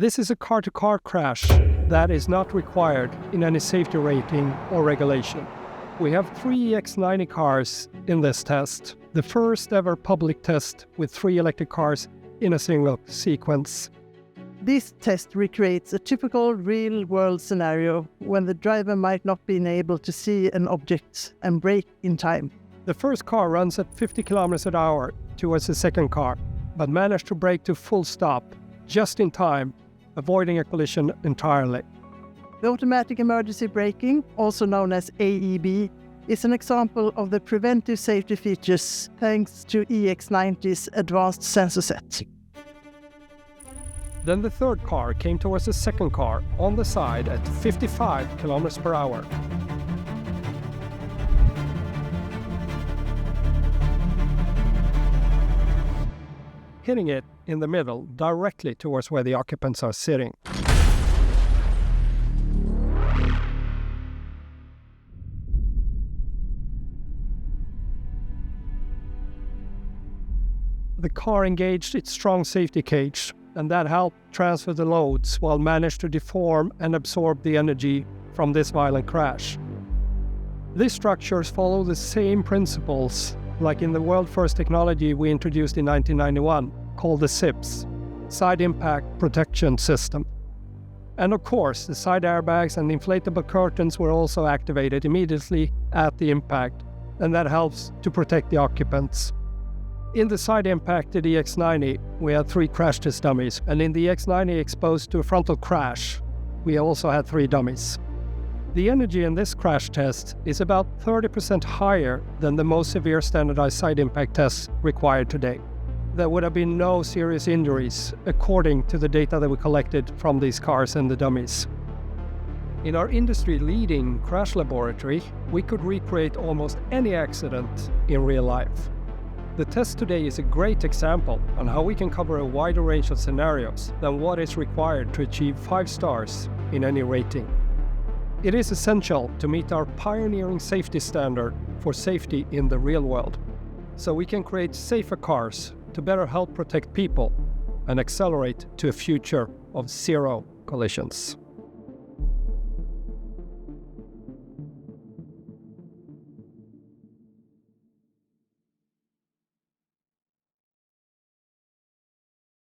This is a car-to-car crash that is not required in any safety rating or regulation. We have 3 EX90 cars in this test, the first ever public test with 3 electric cars in a single sequence. This test recreates a typical real-world scenario when the driver might not be able to see an object and brake in time. The first car runs at 50 kilometers an hour towards the second car, but managed to brake to full stop just in time, avoiding a collision entirely. The automatic emergency braking, also known as AEB, is an example of the preventive safety features thanks to EX90's advanced sensor set. Then the third car came towards the second car on the side at 55 kilometers per hour. Hitting it in the middle, directly towards where the occupants are sitting. The car engaged its strong safety cage, and that helped transfer the loads while managed to deform and absorb the energy from this violent crash. These structures follow the same principles like in the world-first technology we introduced in 1991, called the SIPS, Side Impact Protection System. And of course, the side airbags and inflatable curtains were also activated immediately at the impact, and that helps to protect the occupants. In the side-impacted EX90, we had 3 crash test dummies, and in the EX90 exposed to a frontal crash, we also had 3 dummies. The energy in this crash test is about 30% higher than the most severe standardized side impact tests required today. There would have been no serious injuries, according to the data that we collected from these cars and the dummies. In our industry-leading crash laboratory, we could recreate almost any accident in real life. The test today is a great example on how we can cover a wider range of scenarios than what is required to achieve 5 stars in any rating. It is essential to meet our pioneering safety standard for safety in the real world, so we can create safer cars to better help protect people and accelerate to a future of 0 collisions.